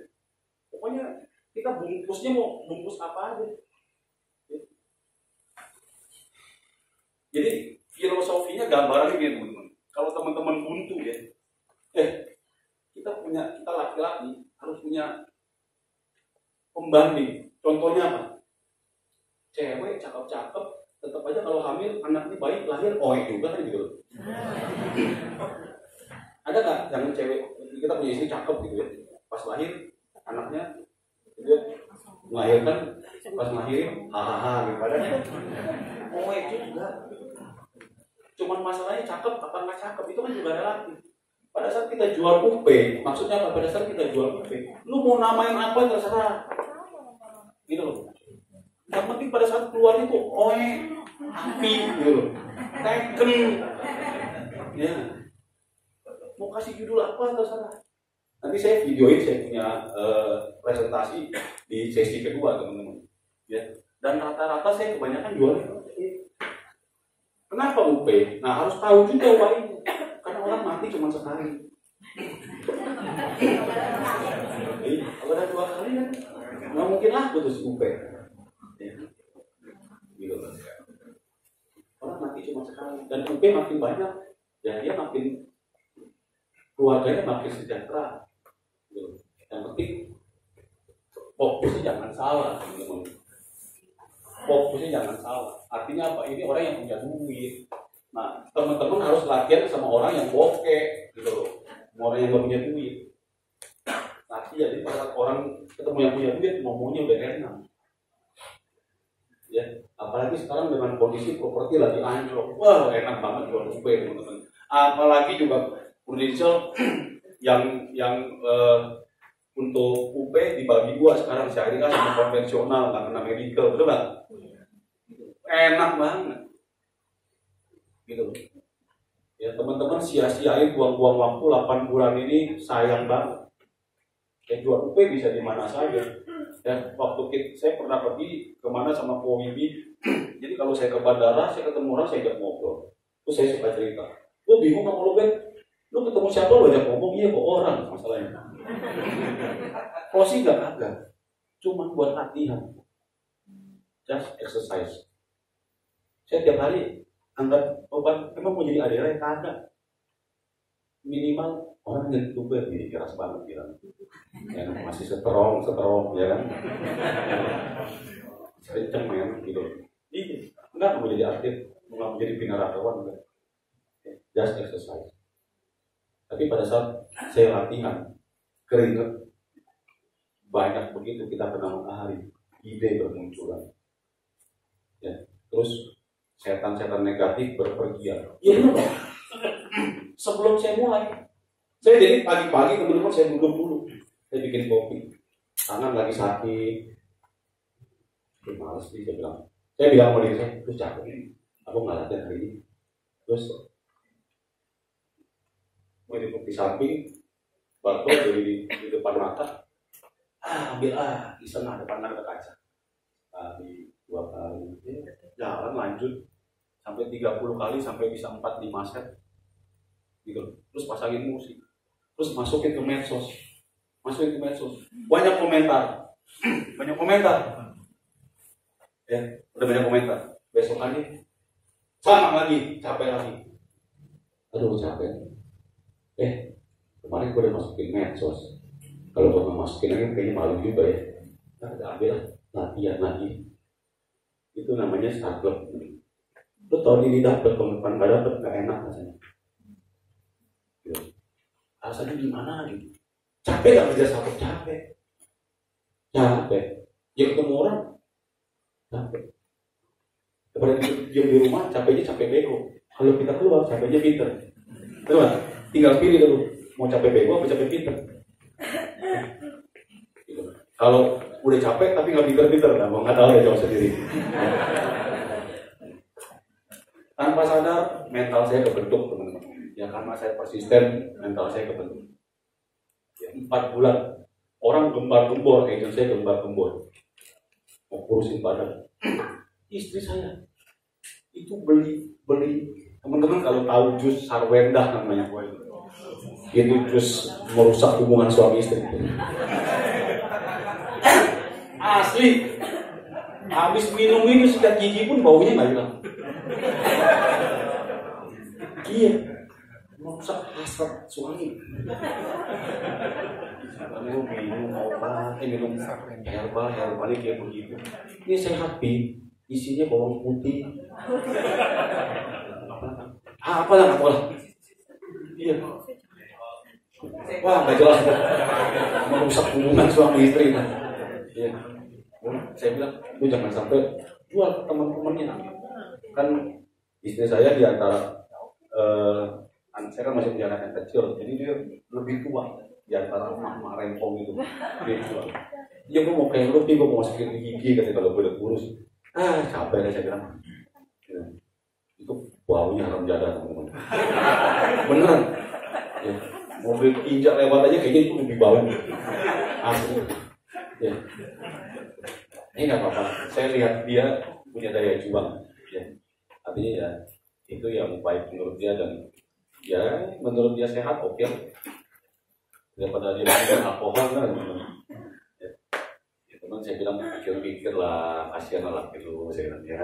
Pokoknya kita bungkusnya mau bungkus apa aja. Ya. Jadi filosofinya gambarannya gini teman-teman. Kalau teman-teman buntu ya, kita laki-laki harus punya pembanding. Contohnya apa? Cewek cakep-cakep, tetap aja kalau hamil anaknya baik lahir oek juga kan gitu. Ada nggak yang cewek kita punya istri cakep gitu ya, pas lahir anaknya dia melahirkan pas lahirin hahaha gitu padahal oek juga. Cuman masalahnya cakep apa nggak cakep itu kan juga relatif. Pada saat kita jual UP, maksudnya apa? Pada saat kita jual UP, lu mau namain apa terserah, gitu loh. Yang penting pada saat keluar itu, api gitu, teken, ya. Mau kasih judul apa terserah. Nanti saya videoin, saya punya presentasi di sesi kedua teman-teman. Ya. Dan rata-rata saya kebanyakan jual. Kenapa UP? Nah harus tahu juga why-nya. Karena orang mati cuma sekali. Kalau ada 2 kali kan nggak mungkin lah putus UP. Ya. Gitu. Orang mati cuma sekali. Dan UP makin banyak, ya dia makin keluarganya makin sejahtera. Gitu. Yang penting fokusnya jangan salah, teman-teman. Fokusnya jangan salah. Artinya apa? Ini orang yang punya duit. Nah, teman-teman harus latihan sama orang yang bokeh, gitu loh. Orang yang gak punya duit. Nanti jadi pada orang ketemu yang punya duit, ngomongnya udah enak. Ya, apalagi sekarang dengan kondisi properti lagi anjlok. Wah, enak banget jual UP, teman-teman. Apalagi juga Prudential yang untuk UP dibagi 2 sekarang, syariah sama konvensional, nggak kena medical, betul nggak? Enak banget, gitu. Ya teman-teman sia-siain buang-buang waktu 8 bulan ini, sayang banget. Ya jual UP bisa di mana saja. Ya waktu saya pernah pergi kemana sama Po Wibi, jadi kalau saya ke bandara, saya ketemu orang, saya ajak ngobrol. Terus saya suka cerita, lu bingung sama lu Ben? Lu ketemu siapa lu ajak ngomong, iya kok orang masalahnya. Closing nggak ada, cuma buat latihan, just exercise. Saya tiap hari angkat obat, emang mau jadi adera yang kagak. Minimal orang yang tuber jadi keras banget bilang, ya masih strong ya kan, kenceng men gitu. Iya, enggak mau jadi atlet, nggak mau jadi binaragawan enggak. Just exercise. Tapi pada saat saya latihan, keringat banyak begitu kita kena matahari, ide bermunculan. Ya, terus setan-setan negatif berpergian. Ya benar. Sebelum saya mulai, saya jadi pagi-pagi teman-teman saya duduk dulu, saya bikin kopi, tangan lagi sakit, males sih saya bilang. Saya bilang sama diri saya, terus capek nih, aku nggak latihan hari ini. Terus mau duduk di samping, batu jadi di depan mata, ambil iseng depan ada kaca. Di 2 kali, jalan lanjut sampai 30 kali sampai bisa 4-5 set, gitu. Terus pasangin musik, terus masukin ke medsos, banyak komentar, ya udah banyak komentar. Besokannya sama lagi, capek lagi, aduh capek. Kemarin gue udah masukin medsos, kalau gue nggak masukin lagi kayaknya malu juga ya. Nah, udah ambil latihan lagi. Itu namanya struggle. Lu tau diri dapet, kalau depan gak dapet gak enak rasanya. Gitu. Rasanya gimana gitu? Capek gak kerja satu? Capek. Ya ketemu orang capek. Daripada diam di rumah, capeknya capek bego. Kalau kita keluar, capeknya pinter. Betul gak? Tinggal pilih dulu, mau capek bego apa capek pinter. Gitu. Kalau udah capek tapi nggak pinter-pinter, mau nggak tahu ya jawab sendiri. Tanpa sadar mental saya kebentuk teman-teman. Ya karena saya persisten, mental saya kebentuk. Ya, 4 bulan orang gembar-gembor, agent saya gembar-gembor, mau kurusin badan. Istri saya itu beli teman-teman kalau tahu jus sarwendah namanya, itu jus merusak hubungan suami istri. Asli, habis minum ini sikat gigi pun baunya nggak hilang. Iya, merusak hasrat suami. Kamu minum obat, minum herbal kayak begitu. Ini sehat pi, isinya bawang putih. Apalah. Iya. Wah, nggak jelas. Merusak hubungan suami istri. Iya. Saya bilang, lu jangan sampai jual ke teman-temannya. Kan istri saya di antara saya kan masih punya anak yang kecil, jadi dia lebih tua. di antara emak-emak rempong itu. Ya gue mau kayak lu, gue mau masukin gigi katanya kalau gue udah kurus. Capek deh saya bilang. Ya. Itu baunya haram jadah teman-teman. Beneran. Ya. Mobil injak lewat aja kayaknya itu lebih bau. Asli. Ya. Ini nggak apa-apa. Saya lihat dia punya daya juang. Ya. Artinya ya itu yang baik menurut dia dan ya menurut dia sehat oke. Daripada dia makan alkohol kan. Ya. Ya, teman saya bilang pikir-pikir lah, kasihan lah gitu saya bilang ya.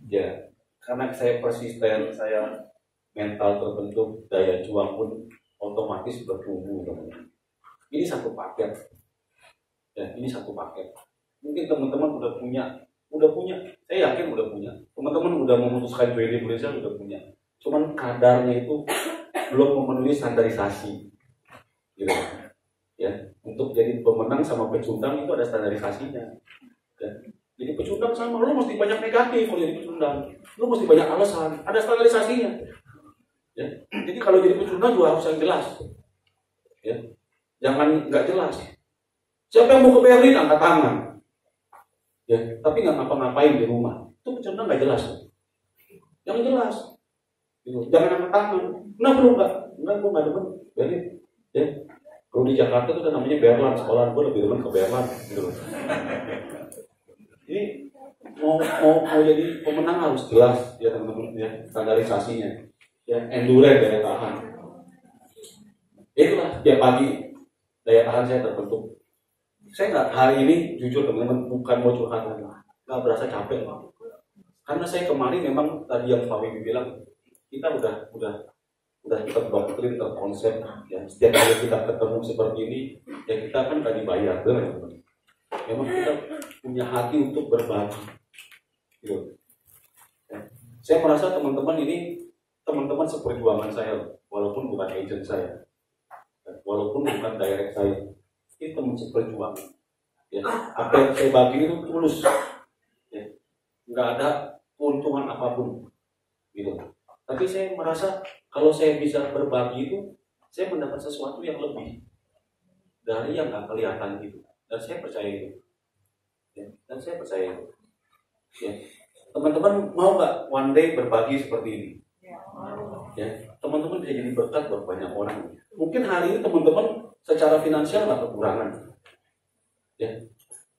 Ya, karena saya persisten, saya mental terbentuk, daya juang pun otomatis bertumbuh teman-teman. Ini satu paket. Ya, ini satu paket. Mungkin teman-teman udah punya, saya yakin udah punya. Teman-teman udah memutuskan join Indonesia udah punya. Cuman kadarnya itu belum memenuhi standarisasi. Gitu. Ya, untuk jadi pemenang sama pecundang itu ada standarisasinya. Ya. Jadi pecundang sama lu mesti banyak negatif kalau jadi pecundang. Lu mesti banyak alasan, ada standarisasinya. Ya. Jadi kalau jadi pecundang juga harus yang jelas. Ya. Jangan nggak jelas. Siapa yang mau ke Berlin angkat tangan. Ya, tapi nggak ngapa-ngapain di rumah. Itu pecundang nggak jelas. Yang jelas. Jangan angkat tangan. Kenapa lu nggak? Enggak, gue nggak demen Berlin. Ya. Kalau di Jakarta itu kan namanya Berlan, sekolah gue lebih demen ke Berlan. Gitu. Ini mau jadi pemenang harus jelas ya teman-teman ya standarisasinya. Ya, endurance daya tahan. Itulah tiap pagi daya tahan saya terbentuk. Saya nggak hari ini jujur teman-teman bukan mau curhat lagi, nggak berasa capek lah. Karena saya kemarin memang tadi yang Pak Wibi bilang kita udah terdoktrin terkonsep ya setiap kali kita ketemu seperti ini ya kita kan nggak dibayar teman-teman. Memang kita punya hati untuk berbagi. Gitu. Ya. Saya merasa teman-teman ini teman-teman seperjuangan saya, walaupun bukan agent saya, walaupun bukan direct saya, ini teman seperjuangan. Ya. Apa yang saya bagi itu tulus, ya. Nggak ada keuntungan apapun, gitu. Tapi saya merasa kalau saya bisa berbagi itu, saya mendapat sesuatu yang lebih dari yang nggak kelihatan gitu. Dan saya percaya itu. Ya. Dan saya percaya itu. Ya. Teman-teman mau nggak one day berbagi seperti ini? Ya, teman-teman bisa jadi berkat buat banyak orang. Mungkin hari ini teman-teman secara finansial nggak kekurangan. Ya,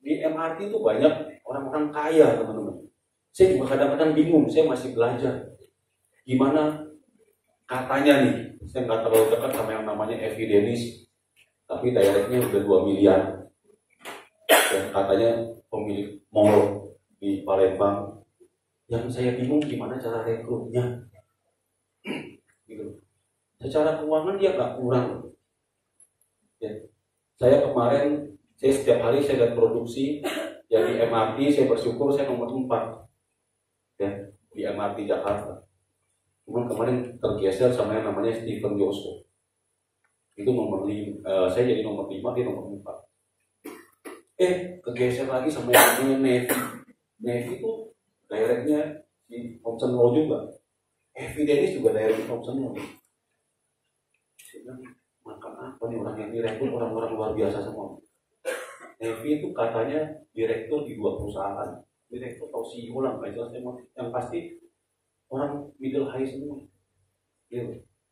di MRT itu banyak orang-orang kaya teman-teman. Saya juga kadang-kadang bingung, saya masih belajar gimana katanya nih. Saya nggak terlalu dekat sama yang namanya Evi Dennis, tapi directnya udah 2 miliar. Ya, katanya pemilik mall di Palembang. Yang saya bingung gimana cara rekrutnya. Gitu. Secara keuangan dia nggak kurang. Ya. Saya kemarin, setiap hari saya lihat produksi ya di MRT, saya bersyukur saya nomor 4 ya di MRT Jakarta. Cuman kemarin tergeser sama yang namanya Steven Joshua. Itu nomor 5, saya jadi nomor 5, dia nomor 4. Kegeser lagi sama yang namanya Navy. Navy itu directnya di Thompson Law juga. Evidenis juga direct di Thompson Law. Saya bilang, makan apa nih orang yang direktur orang-orang luar biasa semua. Navy itu katanya direktur di 2 perusahaan. Direktur atau CEO lah, nggak jelas emang. Yang pasti orang middle high semua.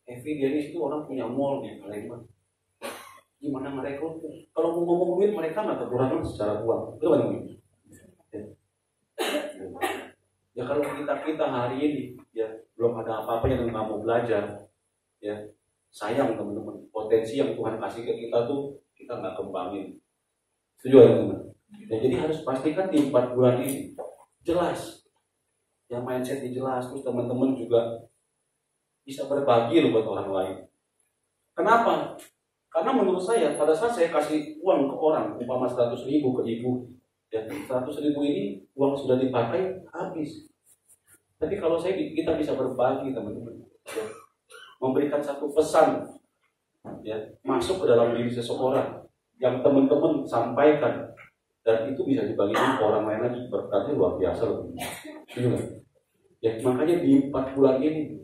Evidenis itu orang punya mall nih, Palembang. Gimana merekrut? Kalau mau ngomong duit mereka nggak kekurangan secara uang. Itu kan ini. Ya kalau kita hari ini ya belum ada apa-apanya dan nggak mau belajar, ya sayang teman-teman. Potensi yang Tuhan kasih ke kita tuh kita nggak kembangin. Setuju ya teman-teman? Ya, jadi harus pastikan di 4 bulan ini jelas, ya mindsetnya jelas. Terus teman-teman juga bisa berbagi loh buat orang lain. Kenapa? Karena menurut saya pada saat saya kasih uang ke orang, umpama 100.000 ke ibu, ya 100.000 ini uang sudah dipakai habis. Tapi kalau kita bisa berbagi teman-teman, ya, memberikan satu pesan, ya masuk ke dalam diri seseorang yang teman-teman sampaikan dan itu bisa dibagikan ke orang lain lagi, berkatnya luar biasa loh. Ya makanya di 4 bulan ini,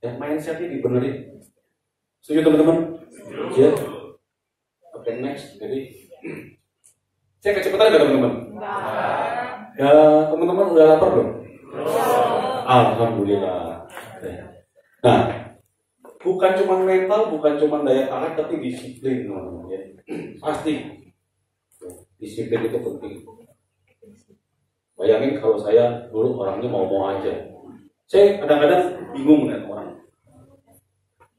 ya mindsetnya dibenerin. Setuju teman-teman? Ya. Oke, next. Jadi saya kecepatan nggak teman-teman? Ya, teman-teman udah lapar belum? Alhamdulillah. Nah, bukan cuma mental, bukan cuma daya tahan, tapi disiplin, teman-teman. Ya. Pasti disiplin itu penting. Bayangin kalau saya dulu orangnya mau-mau aja. Saya kadang-kadang bingung dengan orang.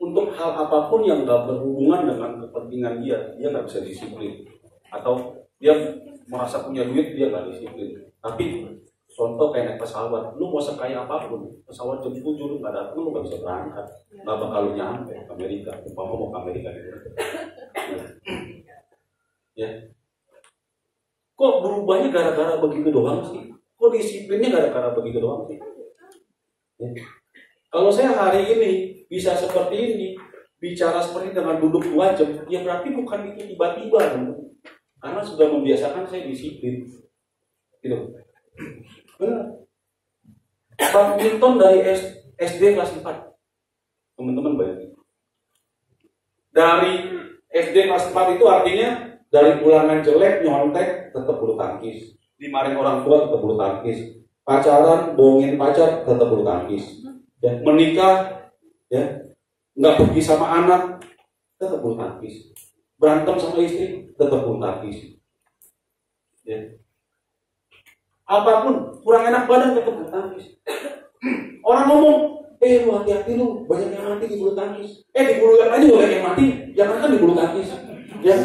Untuk hal apapun yang nggak berhubungan dengan kepentingan dia nggak bisa disiplin. Atau dia merasa punya duit, dia nggak disiplin. Tapi contoh kayak naik pesawat, lu mau sekaya apapun, pesawat jam 7 lu nggak datang, lu nggak bisa berangkat, nggak bakal lu nyampe ke Amerika. Umpama mau ke Amerika gitu. Ya. Kok berubahnya gara-gara begitu doang sih? Kok disiplinnya gara-gara begitu doang sih? Ya. Kalau saya hari ini bisa seperti ini, bicara seperti dengan duduk 2 jam, ya berarti bukan itu tiba-tiba, karena sudah membiasakan saya disiplin. Gitu. Benar. Badminton dari SD kelas 4. Teman-teman bayangin. Dari SD kelas 4 itu artinya dari ulangan jelek, nyontek, tetap bulu tangkis. Dimarahin orang tua, tetap bulu tangkis. Pacaran, bohongin pacar, tetap bulu tangkis. Ya, menikah, ya, nggak pergi sama anak, tetap bulu tangkis. Berantem sama istri, tetap bulu tangkis. Ya. Apapun, kurang enak badan, tetap bulu tangkis. Orang ngomong, lu hati-hati lu, banyak yang mati di bulu tangkis. Di bulu yang aja banyak yang mati, jangan kan di bulu tangkis. Ya,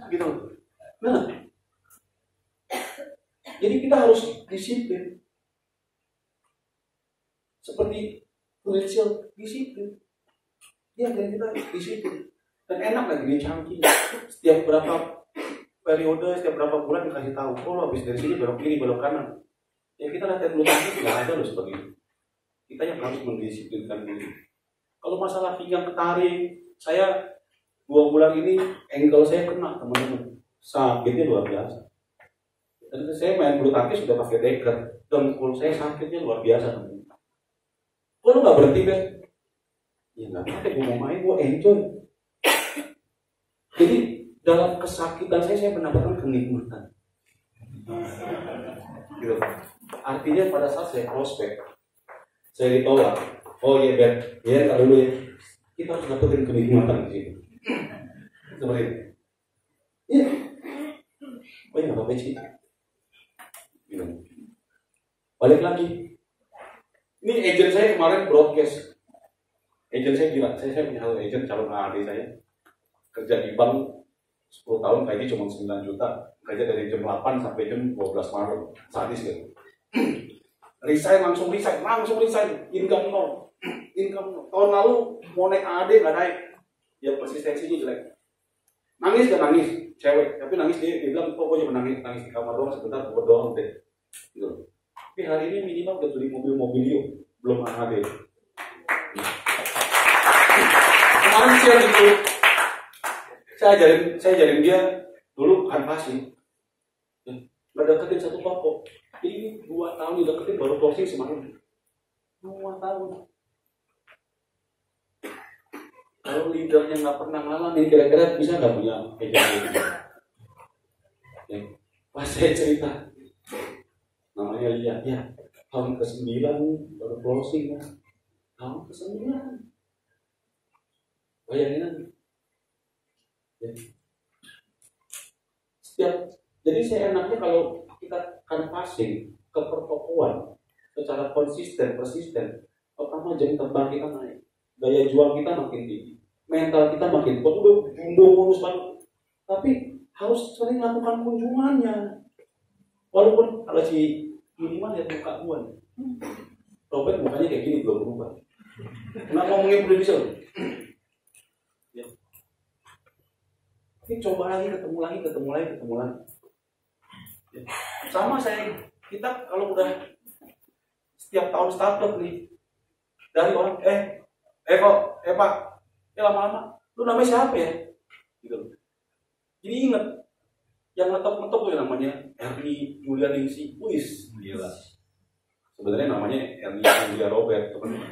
gitu. Nah, jadi kita harus disiplin. Seperti financial disiplin. Ya, dan kita disiplin. Dan enak lagi dicangking. Setiap berapa periode, setiap berapa bulan dikasih tahu, lo habis dari sini belok kiri, belok kanan. Ya kita latihan bulu tangkis nggak ada loh seperti itu. Kita yang harus mendisiplinkan diri. Kalau masalah pinggang ketarik, saya 2 bulan ini ankle saya kena, teman-teman. Sakitnya luar biasa. Dan saya main bulu tangkis sudah pakai deker, dengkul saya sakitnya luar biasa, teman-teman. Kok lu nggak berhenti, Ben? Ya nggak apa-apa, gue mau main, gue enjoy. Jadi dalam kesakitan saya mendapatkan kenikmatan. Gitu. Artinya pada saat saya prospek, saya ditolak. Oh iya Ben, ya tak dulu ya. Kita harus dapetin kenikmatan di situ. Seperti itu. Iya. Oh iya, nggak apa-apa sih. Gitu. Balik lagi. Ini agent saya kemarin broadcast. Agent saya gila. Saya punya satu agent calon AD saya. Kerja di bank 10 tahun, kayaknya cuma 9 juta. Kerja dari jam 8 sampai jam 12 malam. Sadis gitu. Resign, langsung resign. Income nol. Tahun lalu mau naik AD nggak naik. Ya persistensinya jelek. Nangis dan nangis, cewek. Tapi nangis dia bilang, pokoknya menangis di kamar doang sebentar, berdoa deh. Gitu. Tapi hari ini minimal udah beli mobil yuk, belum AD. Kemarin share gitu. Saya ajarin dia dulu kanvasin. Nggak deketin satu toko. Ini 2 tahun dideketin baru closing semalam. 2 tahun. Kalau leadernya nggak pernah ngalamin, kira-kira bisa nggak punya agent? Pas saya cerita, namanya Lia, ya tahun ke-9 baru closing ya. Tahun ke-9. Bayangin aja. Ya. Jadi saya enaknya kalau kita canvassing ke pertokoan secara konsisten, persisten, pertama jam terbang kita naik, daya juang kita makin tinggi, mental kita makin kuat, udah jumbo bonus banget. Tapi harus sering lakukan kunjungannya. Walaupun kalau si minimal lihat muka gua nih. Robert mukanya kayak gini belum berubah. Kenapa ngomongin produser? Ya. Ini coba lagi, ketemu lagi. Ya. Sama kita kalau udah setiap tahun startup nih, dari orang Pak, lama-lama lu namanya siapa ya? Gitu. Jadi ingat yang ngetop tuh namanya Ernie Julia Ningsi. Wis, gila. Sebenarnya namanya Ernie Julia Robert, teman-teman.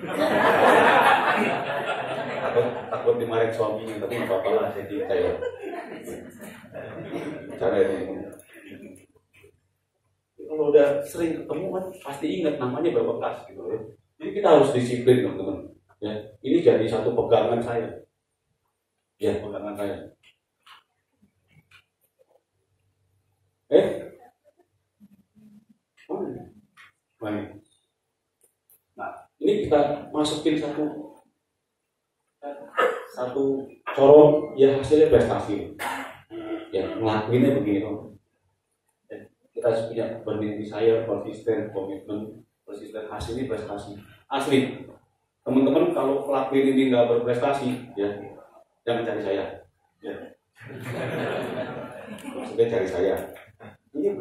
takut dimarahin suaminya, tapi nggak apa-apa lah, jadi kayak cara ini. Kalau udah sering ketemu kan pasti ingat namanya Bapak Kas gitu ya. Jadi kita harus disiplin teman-teman. Ya, ini jadi satu pegangan saya. Ya, pegangan saya. Mana? Nah, ini kita masukin satu corong ya, hasilnya prestasi. Ya, ngelakuinnya begini dong. Kita harus punya burning desire, konsisten, komitmen, persisten, hasilnya prestasi. Asli, teman-teman kalau ngelakuin ini nggak berprestasi, ya jangan cari saya. Ya. Maksudnya cari saya. Ini